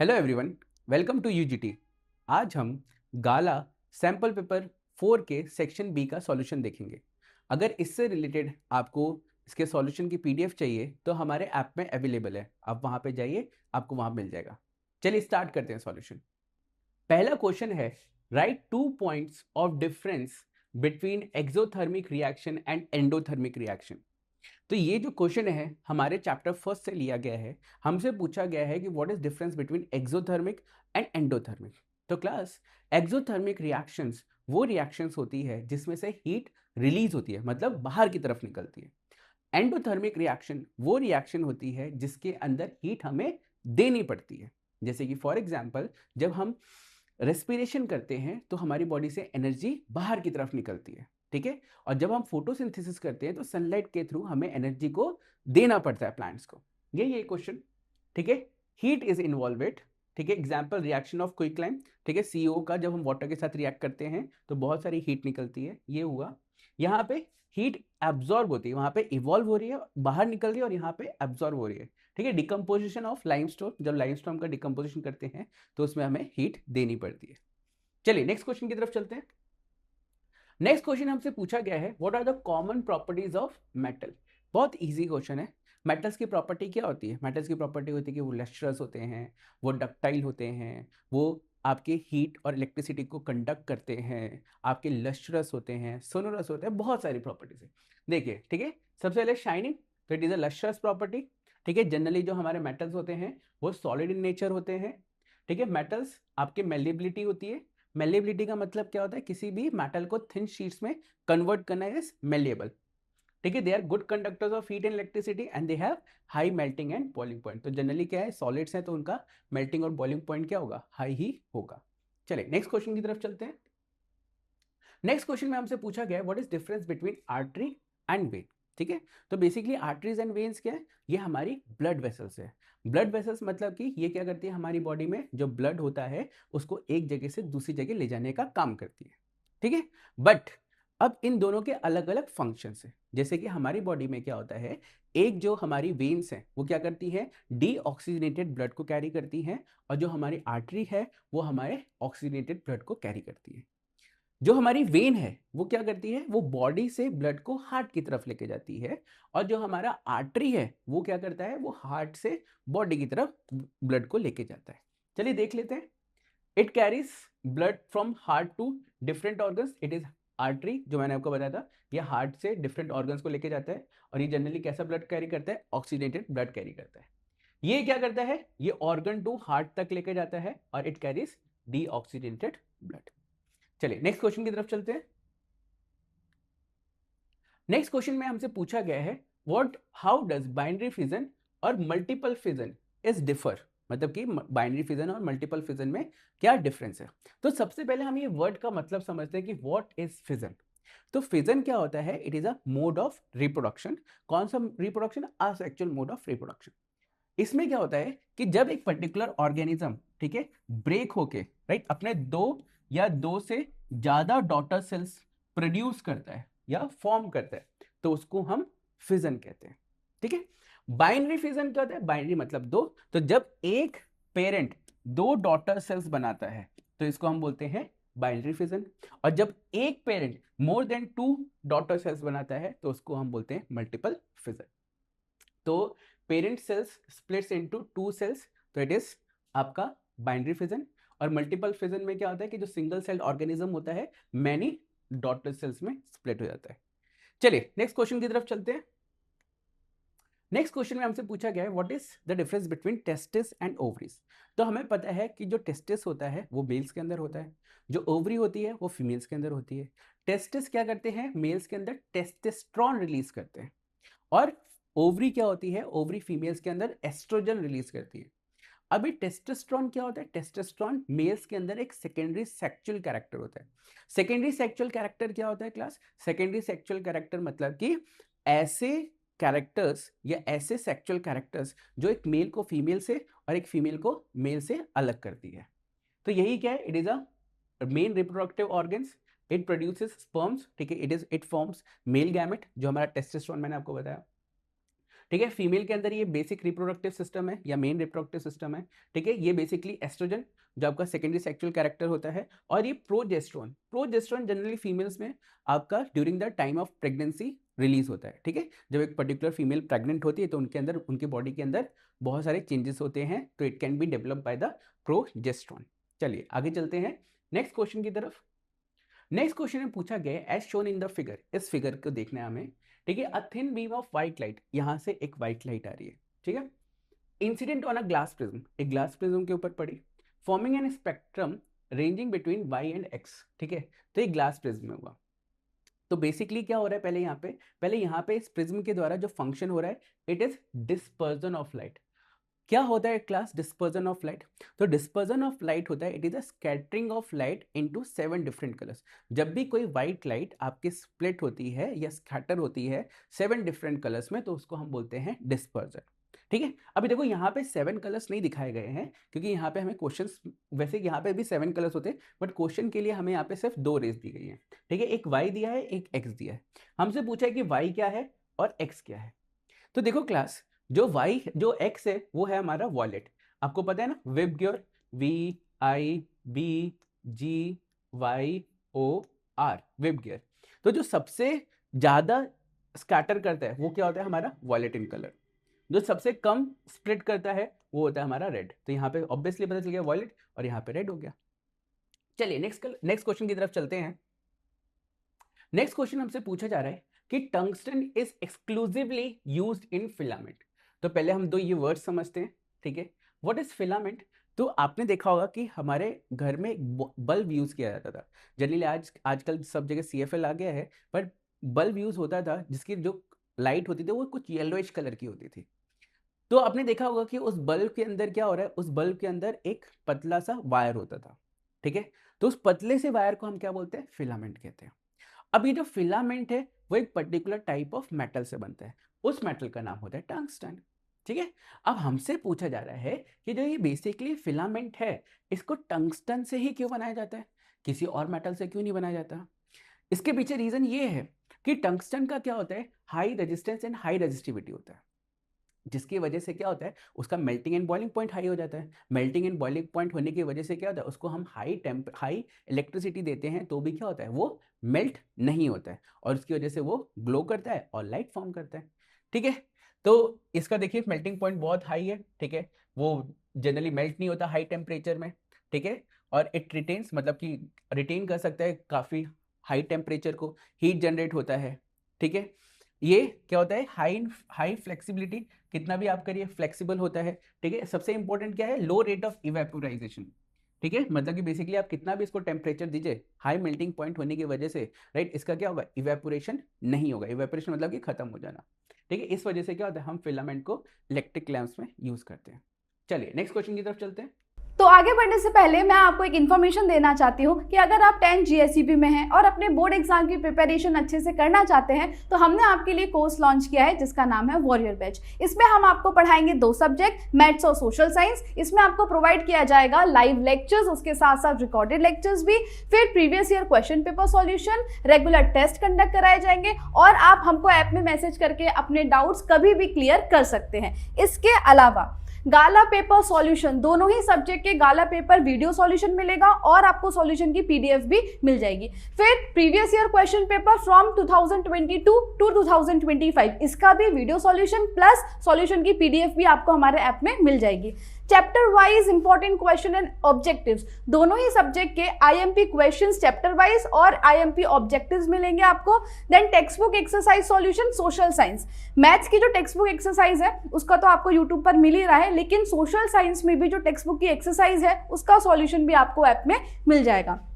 Hello everyone, welcome to UGT. आज हम गाला sample paper 4 के सेक्शन बी का सॉल्यूशन देखेंगे। अगर इससे रिलेटेड आपको इसके सॉल्यूशन की पीडीएफ चाहिए तो हमारे ऐप में अवेलेबल है, आप वहां पे जाइए, आपको वहां मिल जाएगा। चलिए स्टार्ट करते हैं सॉल्यूशन। पहला क्वेश्चन है, right 2 points of difference between exothermic reaction and endothermic reaction. तो ये जो क्वेश्चन है हमारे चैप्टर फर्स्ट से लिया गया है। हमसे पूछा गया है कि what is difference between exothermic and endothermic. तो क्लास, एक्सोथर्मिक रिएक्शंस वो रिएक्शंस होती है जिसमें से हीट रिलीज होती है, मतलब बाहर की तरफ निकलती है। एंडोथर्मिक रिएक्शन वो रिएक्शन होती है जिसके अंदर हीट हमें देनी पड़ती है। जैसे कि फॉर एग्जांपल, जब हम रेस्पिरेशन करते हैं तो हमारी बॉडी से एनर्जी बाहर की तरफ निकलती है, ठीक है। और जब हम फोटोसिंथेसिस करते हैं तो सनलाइट के थ्रू हमें एनर्जी को देना पड़ता है प्लांट्स को। ये क्वेश्चन, ठीक है। हीट इज इन्वॉल्वेड, ठीक है। एग्जाम्पल, रिएक्शन ऑफ क्विकलाइम, ठीक है। सीओ का जब हम वाटर के साथ रिएक्ट करते हैं तो बहुत सारी हीट निकलती है, ये हुआ। यहाँ पे हीट एब्जॉर्ब होती है, वहां पे इवॉल्व हो रही है, बाहर निकल रही है, और यहाँ पे एब्जॉर्ब हो रही है, ठीक है। डिकम्पोजिशन ऑफ लाइमस्टोन, जब लाइमस्टोन का डिकम्पोजिशन करते हैं तो उसमें हमें हीट देनी पड़ती है। चलिए नेक्स्ट क्वेश्चन की तरफ चलते हैं। नेक्स्ट क्वेश्चन हमसे पूछा गया है, what are the common properties of metal. बहुत इजी क्वेश्चन है। मेटल्स की प्रॉपर्टी क्या होती है? मेटल्स की प्रॉपर्टी होती है कि वो लस्ट्रस होते हैं, वो डक्टाइल होते हैं, वो आपके हीट और इलेक्ट्रिसिटी को कंडक्ट करते हैं, आपके लस्ट्रस होते हैं, सोनोरस होते हैं, बहुत सारी प्रॉपर्टीज है। देखिए, ठीक है। सबसे पहले शाइनिंग, तो it is a lustrous property, ठीक है। जनरली जो हमारे मेटल्स होते हैं वो सॉलिड इन नेचर होते हैं, ठीक है। मेटल्स आपके मेलेबिलिटी होती है। मेलेबिलिटी का मतलब क्या होता है? किसी भी मेटल को थिन शीट्स में कन्वर्ट करना इज मेलेबल, ठीक है। They are good conductors of heat and electricity and they have high melting and boiling point. तो जनरली क्या है, सॉलिड्स हैं तो उनका मेल्टिंग और बॉइलिंग पॉइंट क्या होगा? हाई ही होगा। चलिए नेक्स्ट क्वेश्चन की तरफ चलते हैं। नेक्स्ट क्वेश्चन में हमसे पूछा गया है, what is difference between artery and when, ठीक है। तो बेसिकली आर्टरीज एंड वेन्स क्या है? ये हमारी ब्लड वेसल्स है। ब्लड वेसल्स मतलब कि ये क्या करती है, हमारी बॉडी में जो ब्लड होता है उसको एक जगह से दूसरी जगह ले जाने का काम करती है, ठीक है। बट अब इन दोनों के अलग अलग फंक्शंस हैं। जैसे कि हमारी बॉडी में क्या होता है, एक जो हमारी वेन्स है वो क्या करती है, डीऑक्सीजनेटेड ब्लड को कैरी करती है, और जो हमारी आर्टरी है वो हमारे ऑक्सीजनेटेड ब्लड को कैरी करती है। जो हमारी वेन है वो क्या करती है, वो बॉडी से ब्लड को हार्ट की तरफ लेके जाती है, और जो हमारा आर्टरी है वो क्या करता है, वो हार्ट से बॉडी की तरफ ब्लड को लेके जाता है। चलिए देख लेते हैं। It carries blood from heart to different organs. It is artery, जो मैंने आपको बताया था, ये हार्ट से डिफरेंट ऑर्गन्स को लेके जाता है, और ये जनरली कैसा ब्लड कैरी करता है? ऑक्सीजनेटेड ब्लड कैरी करता है। ये क्या करता है, ये ऑर्गन टू हार्ट तक लेके जाता है, और इट कैरीज डीऑक्सीजनेटेड ब्लड। चलिए नेक्स्ट क्वेश्चन की तरफ चलते हैं। नेक्स्ट क्वेश्चन में हमसे पूछा गया है, what how does binary fission और मल्टीपल फिजन इज डिफर। मतलब कि बाइनरी फिजन और मल्टीपल फिजन में क्या डिफरेंस है। तो सबसे पहले हम ये वर्ड का मतलब समझते हैं कि व्हाट इज फिजन। तो फिजन क्या होता है? It is a mode of reproduction. कौन सा reproduction? Asexual mode of reproduction. इसमें क्या होता है कि जब एक पर्टिकुलर ऑर्गेनिज्म, ठीक है, ब्रेक होके, राइट, अपने दो या दो से ज्यादा डॉटर सेल्स प्रोड्यूस करता है या फॉर्म करता है, तो उसको हम फिजन कहते हैं, ठीक है। बाइनरी फिजन क्या होता है? बाइनरी मतलब दो। तो जब एक पेरेंट दो डॉटर सेल्स बनाता है तो इसको हम बोलते हैं बाइनरी फिजन। और जब एक parent more than two daughter cells बनाता है तो उसको हम बोलते हैं मल्टीपल फिजन। तो parent cells splits into two cells, तो इट इज आपका बाइनरी फिजन। और मल्टीपल फिजन में क्या होता है कि जो सिंगल सेल ऑर्गेनिज्म होता है मैनी डॉटर सेल्स में स्प्लिट हो जाता है। चलिए नेक्स्ट क्वेश्चन की तरफ चलते हैं। नेक्स्ट क्वेश्चन में हमसे पूछा गया है, what is the difference between testis and ovaries. तो हमें पता है कि जो टेस्टिस होता है वो मेल्स के अंदर होता है, जो ओवरी होती है वो फीमेल्स के अंदर होती है। टेस्टिस क्या करते हैं? मेल्स के अंदर टेस्टोस्टेरोन रिलीज करते हैं, और ओवरी क्या होती है? ओवरी फीमेल्स के अंदर एस्ट्रोजन रिलीज करती है। अभी टेस्टोस्टेरोन क्या होता है? टेस्टोस्टेरोन मेल्स के अंदर एक सेकेंडरी सेक्सुअल कैरेक्टर होता है। सेकेंडरी सेक्सुअल कैरेक्टर क्या होता है क्लास? सेकेंडरी सेक्सुअल कैरेक्टर मतलब कि ऐसे कैरेक्टर्स या ऐसे सेक्सुअल कैरेक्टर्स जो एक मेल को फीमेल से और एक फीमेल को मेल से अलग करती है। तो यही क्या है? It is a main reproductive organs. It produces sperms, ठीक है। इट फॉर्म्स मेल गैमेट, जो हमारा टेस्टोस्टेरोन मैंने आपको बताया। ठीक है। फीमेल के अंदर ये बेसिक रिप्रोडक्टिव सिस्टम है या मेन रिप्रोडक्टिव सिस्टम है, ठीक है। ये बेसिकली एस्ट्रोजन जो आपका सेकेंडरी सेक्सुअल कैरेक्टर होता है, और ये प्रोजेस्टेरोन जनरली फीमेल्स में आपका during the time of pregnancy release होता है, ठीक है। जब एक पर्टिकुलर फीमेल प्रेग्नेंट होती है तो उनके अंदर, उनके बॉडी के अंदर बहुत सारे चेंजेस होते हैं, तो it can be develop by the progesterone. चलिए आगे चलते हैं नेक्स्ट क्वेश्चन की तरफ। नेक्स्ट क्वेश्चन में पूछा गया as shown in the figure, इस फिगर को देखना है हमें, ठीक है। A thin beam of white light, यहां से एक व्हाइट लाइट आ रही है, ठीक है। Incident on a glass prism, एक ग्लास प्रिज्म के ऊपर पड़ी, forming an spectrum ranging between Y and X, ठीक है। तो ये ग्लास प्रिज्म में हुआ। तो बेसिकली क्या हो रहा है, पहले यहाँ पे इस प्रिज्म के द्वारा जो फंक्शन हो रहा है, it is dispersion of light. क्या होता है क्लास डिस्पर्जन ऑफ लाइट? तो डिस्पर्जन ऑफ लाइट होता है, it is a scattering of light into 7 different colours. जब भी कोई व्हाइट लाइट आपकी स्प्लिट होती है या स्कैटर होती है 7 डिफरेंट कलर्स में, तो उसको हम बोलते हैं डिस्पर्जन, ठीक है। अभी देखो यहाँ पे 7 कलर्स नहीं दिखाए गए हैं, क्योंकि यहाँ पे हमें क्वेश्चंस, वैसे यहाँ पे भी 7 कलर्स होते हैं, बट क्वेश्चन के लिए हमें यहाँ पे सिर्फ 2 रेज दी गई है, ठीक है। एक वाई दिया है, एक एक्स दिया है। हमसे पूछा है कि वाई क्या है और एक्स क्या है। तो देखो क्लास, जो एक्स है वो है हमारा वॉलेट, आपको पता है ना, विबग्योर, VIBGYOR, विबग्योर। तो जो सबसे ज्यादा स्कैटर करता है वो क्या होता है, हमारा वॉलेट इन कलर। जो सबसे कम स्प्लिट करता है वो होता है हमारा रेड। तो यहाँ पे ऑब्वियसली पता चल गया वॉलेट, और यहाँ पे रेड हो गया। चलिए नेक्स्ट क्वेश्चन की तरफ चलते हैं। नेक्स्ट क्वेश्चन हमसे पूछा जा रहा है कि tungsten is exclusively used in filament. तो पहले हम 2 ये वर्ड समझते हैं, ठीक है। What is filament? तो आपने देखा होगा कि हमारे घर में बल्ब यूज किया जाता था। जनरली आजकल सब जगह CFL आ गया है, पर बल्ब यूज होता था जिसकी जो लाइट होती थी वो कुछ येलोइश कलर की होती थी। तो आपने देखा होगा कि उस बल्ब के अंदर क्या हो रहा है, उस बल्ब के अंदर एक पतला सा वायर होता था, ठीक है। तो उस पतले से वायर को हम क्या बोलते हैं, फिलामेंट कहते हैं। अब ये जो फिलामेंट है वो एक पर्टिकुलर टाइप ऑफ मेटल से बनता है, उस मेटल का नाम होता है टंगस्टन, ठीक है। अब हमसे पूछा जा रहा है कि जो ये बेसिकली फिलामेंट है, इसको टंगस्टन से ही क्यों बनाया जाता है, किसी और मेटल से क्यों नहीं बनाया जाता? इसके पीछे रीजन ये है कि टंगस्टन का क्या होता है, high resistance and high resistivity होता है, जिसकी वजह से क्या होता है, उसका melting and boiling point high हो जाता है। मेल्टिंग एंड बॉइलिंग पॉइंट होने की वजह से क्या होता है, उसको हम हाई इलेक्ट्रिसिटी देते हैं तो भी क्या होता है, वो मेल्ट नहीं होता है, और उसकी वजह से वो ग्लो करता है और लाइट फॉर्म करता है, ठीक है। तो इसका देखिए मेल्टिंग पॉइंट बहुत हाई है, ठीक है। वो जनरली मेल्ट नहीं होता हाई टेम्परेचर में, ठीक है। और इट रिटेन्स, मतलब कि रिटेन कर सकता है काफ़ी हाई टेम्परेचर को, हीट जनरेट होता है, ठीक है। ये क्या होता है, हाई फ्लेक्सिबिलिटी, कितना भी आप करिए फ्लेक्सिबल होता है, ठीक है। सबसे इंपॉर्टेंट क्या है, लो रेट ऑफ इवेपोराइजेशन, ठीक है। मतलब कि बेसिकली आप कितना भी इसको टेम्परेचर दीजिए, हाई मेल्टिंग पॉइंट होने की वजह से, राइट, इसका क्या होगा, इवेपोरेशन नहीं होगा। इवेपोरेशन मतलब कि खत्म हो जाना, ठीक है। इस वजह से क्या होता है, हम फिलामेंट को इलेक्ट्रिक लैंप्स में यूज करते हैं। चलिए नेक्स्ट क्वेश्चन की तरफ चलते हैं। तो आगे बढ़ने से पहले मैं आपको एक इन्फॉर्मेशन देना चाहती हूँ कि अगर आप 10 GSEB में हैं और अपने बोर्ड एग्जाम की प्रिपरेशन अच्छे से करना चाहते हैं, तो हमने आपके लिए कोर्स लॉन्च किया है जिसका नाम है वॉरियर बैच। इसमें हम आपको पढ़ाएंगे 2 सब्जेक्ट, मैथ्स और सोशल साइंस। इसमें आपको प्रोवाइड किया जाएगा लाइव लेक्चर्स, उसके साथ साथ रिकॉर्डेड लेक्चर्स भी, फिर previous year question paper solution, regular test conduct कराए जाएंगे, और आप हमको ऐप में मैसेज करके अपने डाउट्स कभी भी क्लियर कर सकते हैं। इसके अलावा गाला पेपर सॉल्यूशन, दोनों ही सब्जेक्ट के गाला पेपर वीडियो सॉल्यूशन मिलेगा और आपको सॉल्यूशन की PDF भी मिल जाएगी। फिर previous year question paper from 2022 to 2025, इसका भी वीडियो सॉल्यूशन प्लस सॉल्यूशन की PDF भी आपको हमारे ऐप में मिल जाएगी। Chapter wise important question and objectives, दोनों ही सब्जेक्ट के IMP क्वेश्चंस चैप्टर वाइज और IMP ऑब्जेक्टिव्स मिलेंगे आपको। Then text book exercise solution social science, maths की जो टेक्स्ट बुक एक्सरसाइज है उसका तो आपको यूट्यूब पर मिल ही रहा है, लेकिन सोशल साइंस में भी जो टेक्स्ट बुक की एक्सरसाइज है उसका सॉल्यूशन भी आपको ऐप में मिल जाएगा।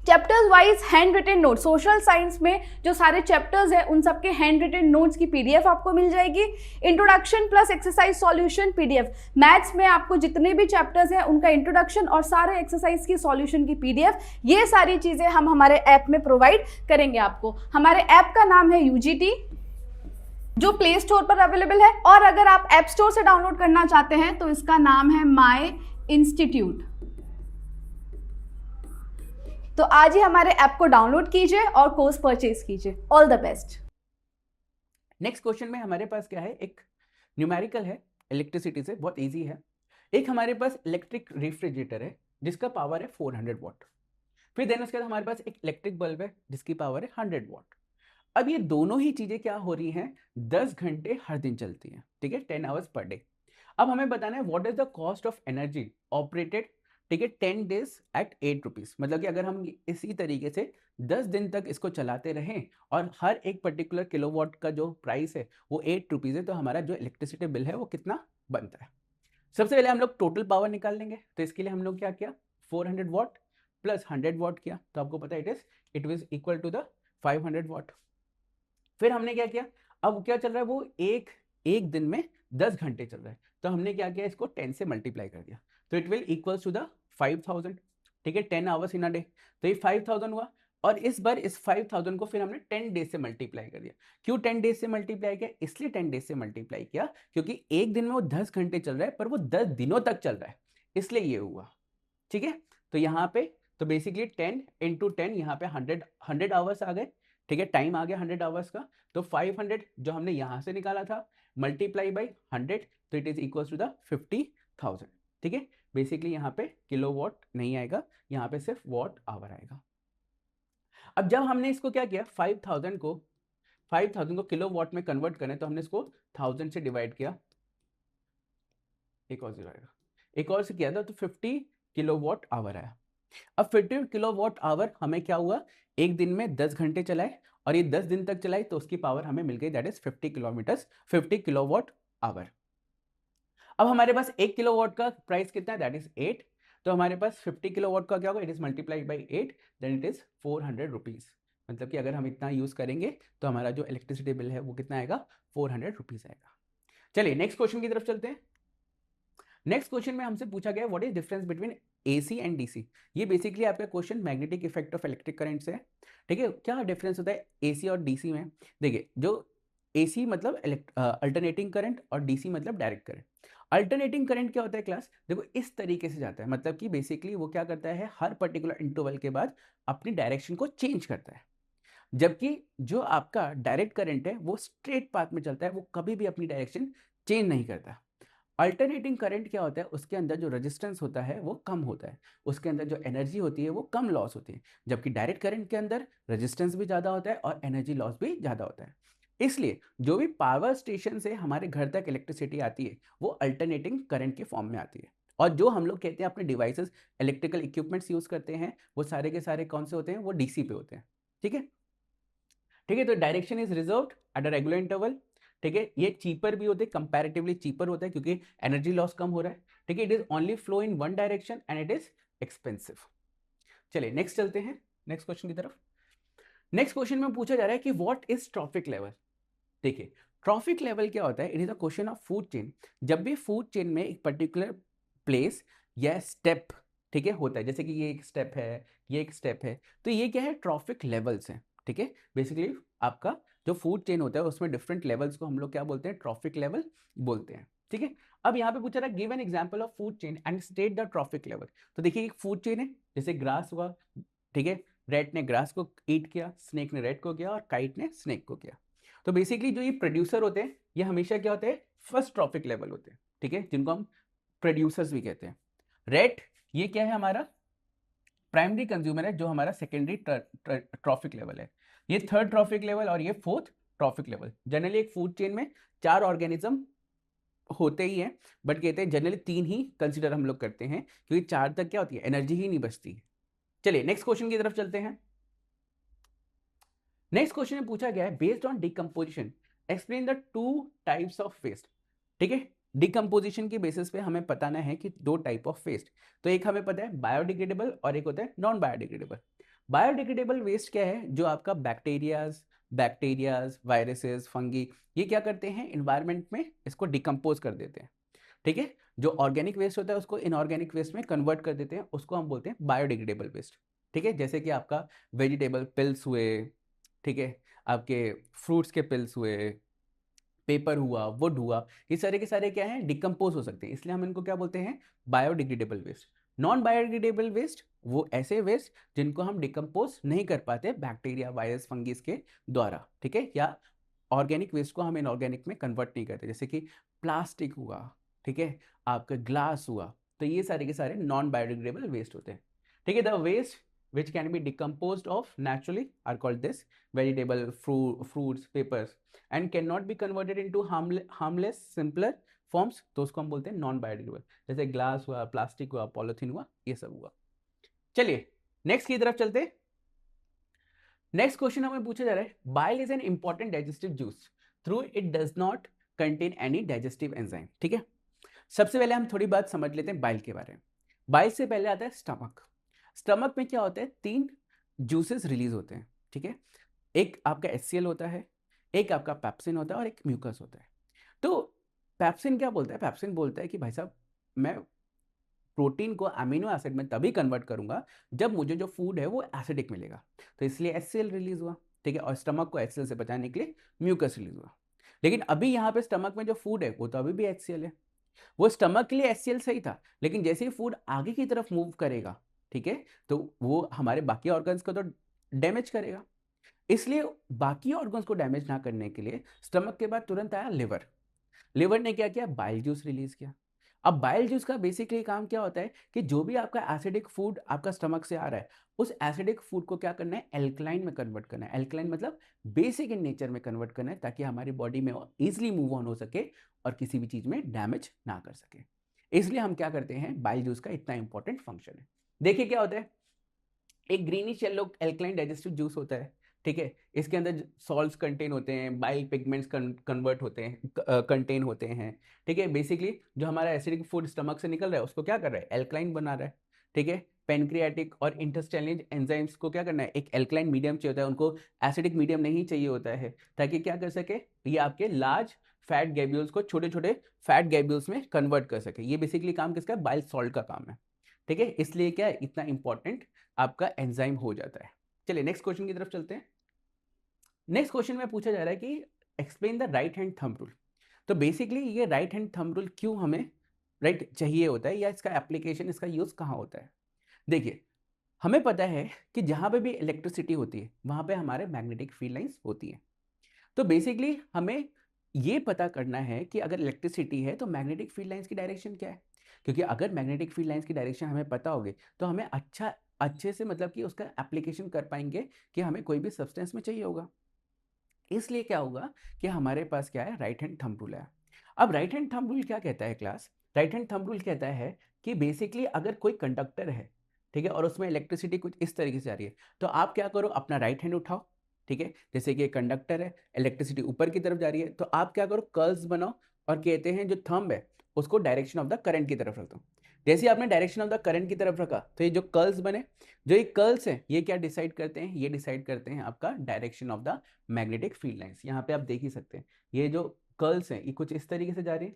Chapters wise hand written note, social science में जो सारे चैप्टर्स हैं उन सबके हैंड रिटन नोट्स की PDF आपको मिल जाएगी। Introduction plus exercise solution PDF, maths में आपको जितने भी चैप्टर्स हैं उनका इंट्रोडक्शन और सारे एक्सरसाइज की सॉल्यूशन की PDF, ये सारी चीजें हम हमारे ऐप में प्रोवाइड करेंगे आपको। हमारे ऐप का नाम है UGT, जो प्ले स्टोर पर अवेलेबल है, और अगर आप ऐप स्टोर से डाउनलोड करना चाहते हैं तो इसका नाम है माई इंस्टीट्यूट। तो आज ही हमारे ऐप को डाउनलोड कीजिए और कोर्स परचेज कीजिए। All the best. Next question में हमारे पास क्या है, एक न्यूमेरिकल है, इलेक्ट्रिसिटी से बहुत ईजी है। एक हमारे पास इलेक्ट्रिक रेफ्रिजरेटर है जिसका पावर है 400 वाट। फिर देन उसके बाद हमारे पास एक इलेक्ट्रिक बल्ब है जिसकी पावर है 100 वाट। अब ये दोनों ही चीजें क्या हो रही हैं, 10 घंटे हर दिन चलती हैं, ठीक है, 10 आवर्स पर डे। अब हमें बताना है what is the cost of energy operated, ठीक है, 10 डेज एट 8 रुपीज। मतलब कि अगर हम इसी तरीके से 10 दिन तक इसको चलाते रहें और हर एक पर्टिकुलर किलोवाट का जो प्राइस है वो 8 रुपीज है, तो हमारा जो इलेक्ट्रिसिटी बिल है वो कितना बनता है। सबसे पहले हम लोग टोटल पावर निकाल लेंगे, तो इसके लिए हम लोग क्या किया, 400 वाट प्लस 100 वाट किया, तो आपको पता है it is equal to the 500 watt. फिर हमने क्या किया, अब क्या चल रहा है, वो एक एक दिन में 10 घंटे चल रहा है, तो हमने क्या किया, इसको 10 से मल्टीप्लाई कर दिया, तो it will equals to the 5000, ठीक है, 10 आवर्स इन अ डे, तो ये 5000 हुआ। और इस बार इस 5000 को फिर हमने 10 डेज से मल्टीप्लाई कर दिया। क्यों 10 डेज से मल्टीप्लाई किया, इसलिए 10 डेज से मल्टीप्लाई किया क्योंकि एक दिन में वो 10 घंटे चल रहा है पर वो 10 दिनों तक चल रहा है, इसलिए ये हुआ, ठीक है। तो यहाँ पे तो बेसिकली 10 इंटू 10, यहाँ पे 100 आवर्स आ गए, ठीक है, टाइम आ गया 100 आवर्स का। तो 500 जो हमने यहाँ से निकाला था मल्टीप्लाई बाई 100, तो it is equal to the 50,000, ठीक है। बेसिकली यहाँ पे किलोवाट नहीं आएगा, यहाँ पे सिर्फ वॉट आवर आएगा। अब जब हमने इसको क्या किया, 5000 को किलोवाट में कन्वर्ट करें, तो हमने इसको 1000 से डिवाइड किया, एक और जीरो आएगा, एक और से किया था, तो 50 किलोवाट आवर आया। अब 50 किलोवाट आवर हमें क्या हुआ, एक दिन में 10 घंटे चलाए और ये 10 दिन तक चलाई, तो उसकी पावर हमें मिल गई, दैट इज 50 किलोवाट आवर। अब हमारे पास 1 किलोवाट का प्राइस कितना है, दैट इज 8, तो हमारे पास 50 किलोवाट का क्या होगा, it is multiplied by 8, then it is 400 rupees. मतलब कि अगर हम इतना यूज करेंगे तो हमारा जो इलेक्ट्रिसिटी बिल है वो कितना आएगा, 400 रुपीज आएगा। चलिए नेक्स्ट क्वेश्चन की तरफ चलते हैं। नेक्स्ट क्वेश्चन में हमसे पूछा गया what is difference between AC and DC. ये बेसिकली आपका question magnetic effect of electric current से है, ठीक है। क्या डिफरेंस होता है एसी और डीसी में, देखिए जो एसी मतलब अल्टरनेटिंग करंट और डीसी मतलब डायरेक्ट करंट। अल्टरनेटिंग करंट क्या होता है क्लास, देखो इस तरीके से जाता है, मतलब कि बेसिकली वो क्या करता है, हर पर्टिकुलर इंटरवल के बाद अपनी डायरेक्शन को चेंज करता है। जबकि जो आपका डायरेक्ट करंट है वो स्ट्रेट पाथ में चलता है, वो कभी भी अपनी डायरेक्शन चेंज नहीं करता। अल्टरनेटिंग करंट क्या होता है, उसके अंदर जो रेजिस्टेंस होता है वो कम होता है, उसके अंदर जो एनर्जी होती है वो कम लॉस होती है। जबकि डायरेक्ट करंट के अंदर रेजिस्टेंस भी ज़्यादा होता है और एनर्जी लॉस भी ज़्यादा होता है। इसलिए जो भी पावर स्टेशन से हमारे घर तक इलेक्ट्रिसिटी आती है वो अल्टरनेटिंग करंट के फॉर्म में आती है। और जो हम लोग कहते हैं अपने डिवाइसेस इलेक्ट्रिकल इक्विपमेंट्स यूज़ करते हैं वो सारे के सारे कौन से होते हैं, वो डीसी पे होते हैं, ठीक है। ठीक है, तो direction is reserved at a regular interval, ठीक है। ये चीपर भी होते हैं, कंपैरेटिवली चीपर होता है क्योंकि एनर्जी लॉस कम हो रहा है, ठीक है। It is only flow in one direction and it is expensive. चलिए नेक्स्ट चलते हैं, नेक्स्ट क्वेश्चन की तरफ। नेक्स्ट क्वेश्चन में पूछा जा रहा है कि व्हाट इज ट्रॉफिक लेवल। देखिए ट्रॉफिक लेवल क्या होता है, it is a question of food chain. जब भी फूड चेन में एक पर्टिकुलर प्लेस या स्टेप, ठीक है, होता है, जैसे कि ये एक स्टेप है, ये एक स्टेप है, तो ये क्या है, ट्रॉफिक लेवल्स हैं, ठीक है। बेसिकली आपका जो फूड चेन होता है उसमें डिफरेंट लेवल्स को हम लोग क्या बोलते हैं, ट्रॉफिक लेवल बोलते हैं, ठीक है। अब यहाँ पे पूछा रहा है give an example of food chain and state the trophic level. तो देखिए एक फूड चेन है, जैसे ग्रास हुआ, ठीक है, रैट ने ग्रास को ईट किया, स्नेक ने रैट को किया और काइट ने स्नेक को किया। तो बेसिकली जो ये प्रोड्यूसर होते हैं ये हमेशा क्या होते हैं, फर्स्ट ट्रॉफिक लेवल होते हैं, ठीक है, जिनको हम प्रोड्यूसर्स भी कहते हैं। रैट ये क्या है, हमारा प्राइमरी कंज्यूमर है, जो हमारा सेकेंडरी ट्रॉफिक लेवल है। ये थर्ड ट्रॉफिक लेवल और ये फोर्थ ट्रॉफिक लेवल। जनरली एक फूड चेन में 4 ऑर्गेनिज्म होते ही हैं, बट कहते हैं जनरली 3 ही कंसिडर हम लोग करते हैं क्योंकि 4 तक क्या होती है, एनर्जी ही नहीं बचती। चलिए नेक्स्ट क्वेश्चन की तरफ चलते हैं। नेक्स्ट क्वेश्चन में पूछा गया है based on decomposition explain the 2 types of waste, ठीक है। डिकम्पोजिशन के बेसिस पे हमें बताना है कि 2 टाइप ऑफ वेस्ट। तो एक हमें पता है बायोडिग्रेडेबल और एक होता है नॉन बायोडिग्रेडेबल। बायोडिग्रेडेबल वेस्ट क्या है, जो आपका बैक्टीरियाज वायरसेस फंगी ये क्या करते हैं, इन्वायरमेंट में इसको डिकम्पोज कर देते हैं, ठीक है। जो ऑर्गेनिक वेस्ट होता है उसको इनऑर्गेनिक वेस्ट में कन्वर्ट कर देते हैं, उसको हम बोलते हैं बायोडिग्रेडेबल वेस्ट, ठीक है। जैसे कि आपका वेजिटेबल पिल्स हुए, ठीक है, आपके फ्रूट्स के पिल्स हुए, पेपर हुआ, वुड हुआ, ये सारे के सारे क्या हैं, डिकम्पोज हो सकते हैं, इसलिए हम इनको क्या बोलते हैं, biodegradable waste. Non biodegradable waste वो ऐसे वेस्ट जिनको हम डिकम्पोज नहीं कर पाते बैक्टीरिया वायरस फंगिस के द्वारा, ठीक है, या ऑर्गेनिक वेस्ट को हम इनऑर्गेनिक में कन्वर्ट नहीं करते, जैसे कि प्लास्टिक हुआ, ठीक है, आपका ग्लास हुआ, तो ये सारे के सारे नॉन बायोडिग्रेडेबल वेस्ट होते हैं, ठीक है। The waste which can be decomposed of naturally are called this vegetable, fruits, papers and cannot be converted into harmless simpler forms, तो उसको हम बोलते हैं नॉन बायोडिग्रेडेबल, जैसे ग्लास हुआ, प्लास्टिक हुआ, पॉलिथीन हुआ, ये सब हुआ। चलिए नेक्स्ट की तरफ चलते हैं। नेक्स्ट क्वेश्चन हमें पूछा जा रहा है, bile is an important digestive juice through it does not contain any digestive enzyme, ठीक है। सबसे पहले हम थोड़ी बात समझ लेते हैं बाइल के बारे में। बाइल से पहले आता है स्टमक। स्टमक में क्या होता है, 3 जूसेस रिलीज होते हैं, ठीक है। एक आपका HCl होता है, एक आपका पेप्सिन होता है और एक म्यूकस होता है। तो पेप्सिन क्या बोलता है, पेप्सिन बोलता है कि भाई साहब मैं प्रोटीन को अमीनो एसिड में तभी कन्वर्ट करूंगा जब मुझे जो फूड है वो एसिडिक मिलेगा, तो इसलिए HCl रिलीज हुआ, ठीक है। और स्टमक को HCl से बचाने के लिए म्यूकस रिलीज हुआ। लेकिन अभी यहाँ पे स्टमक में जो फूड है वो तो अभी भी HCl है। वो स्टमक के लिए HCl सही था, लेकिन जैसे ही फूड आगे की तरफ मूव करेगा, ठीक है, तो वो हमारे बाकी ऑर्गन्स को तो डैमेज करेगा। इसलिए बाकी ऑर्गन्स को डैमेज ना करने के लिए स्टमक के बाद तुरंत आया लिवर। लिवर ने क्या किया, बाइल जूस रिलीज किया। अब बाइल जूस का बेसिकली काम क्या होता है कि जो भी आपका एसिडिक फूड आपका स्टमक से आ रहा है, उस एसिडिक फूड को क्या करना है, एल्कलाइन में कन्वर्ट करना है। एल्कलाइन मतलब बेसिक इन नेचर में कन्वर्ट करना है, ताकि हमारी बॉडी में इजिली मूव ऑन हो सके और किसी भी चीज में डैमेज ना कर सके। इसलिए हम क्या करते हैं, बाइल जूस का इतना इंपॉर्टेंट फंक्शन है। देखिए क्या होता है, एक greenish yellow alkaline digestive juice होता है, ठीक है। इसके अंदर सॉल्ट्स कंटेन होते हैं, बाइल पिगमेंट्स कन्वर्ट होते हैं, कंटेन होते हैं, ठीक है। बेसिकली जो हमारा एसिडिक फूड स्टमक से निकल रहा है उसको क्या कर रहा है, एल्कलाइन बना रहा है, ठीक है। पेनक्रियाटिक और इंटेस्टाइनल एंजाइम्स को क्या करना है, एक एल्कलाइन मीडियम चाहिए होता है, उनको एसिडिक मीडियम नहीं चाहिए होता है, ताकि क्या कर सके, ये आपके लार्ज फैट गैब्यूल्स को छोटे छोटे फैट गैब्यूल्स में कन्वर्ट कर सके। ये बेसिकली काम किसका, बाइल सॉल्ट का काम है, ठीक है। इसलिए क्या है, इतना इंपॉर्टेंट आपका एंजाइम हो जाता है। चलिए नेक्स्ट क्वेश्चन की तरफ चलते हैं। नेक्स्ट क्वेश्चन में पूछा जा रहा है कि explain the right hand thumb rule. तो बेसिकली ये राइट हैंड थंब रूल क्यों हमें राइट चाहिए होता है, या इसका एप्लीकेशन, इसका यूज कहाँ होता है। देखिए हमें पता है कि जहाँ पे भी इलेक्ट्रिसिटी होती है वहाँ पे हमारे मैग्नेटिक फील्ड लाइंस होती हैं। तो बेसिकली हमें ये पता करना है कि अगर इलेक्ट्रिसिटी है तो मैग्नेटिक फील्ड लाइंस की डायरेक्शन क्या है, क्योंकि अगर मैग्नेटिक फील्ड लाइंस की डायरेक्शन हमें पता होगी तो हमें अच्छे से मतलब कि उसका एप्लीकेशन कर पाएंगे कि हमें कोई भी सब्सटेंस में चाहिए होगा। इसलिए क्या होगा कि हमारे पास क्या है, राइट हैंड थंब रूल है। अब राइट हैंड थंब रूल क्या कहता है class, right hand thumb rule कहता है कि बेसिकली अगर कोई कंडक्टर है, ठीक है, और उसमें इलेक्ट्रिसिटी कुछ इस तरीके से आ रही है, तो आप क्या करो, अपना राइट हैंड उठाओ, ठीक है। जैसे कि कंडक्टर है, इलेक्ट्रिसिटी ऊपर की तरफ जा रही है, तो आप क्या करो, कर्ल्स बनाओ और कहते हैं जो थंब है उसको डायरेक्शन ऑफ द करंट की तरफ रख दो। जैसे आपने डायरेक्शन ऑफ द करंट की तरफ रखा तो ये जो कर्ल्स बने, जो ये कर्ल्स हैं ये क्या डिसाइड करते हैं, ये डिसाइड करते हैं आपका direction of the magnetic field lines. यहाँ पे आप देख ही सकते हैं ये जो कर्ल्स हैं ये कुछ इस तरीके से जा रही है,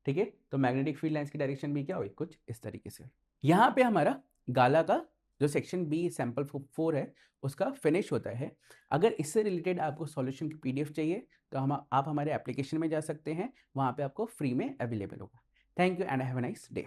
ठीक है। तो मैग्नेटिक फील्ड लाइंस की डायरेक्शन भी क्या हुई, कुछ इस तरीके से। यहाँ पे हमारा गाला का जो सेक्शन बी सैंपल 4 है उसका फिनिश होता है। अगर इससे रिलेटेड आपको सॉल्यूशन की PDF चाहिए तो आप हमारे एप्लीकेशन में जा सकते हैं, वहाँ पे आपको फ्री में अवेलेबल होगा। Thank you and have a nice day.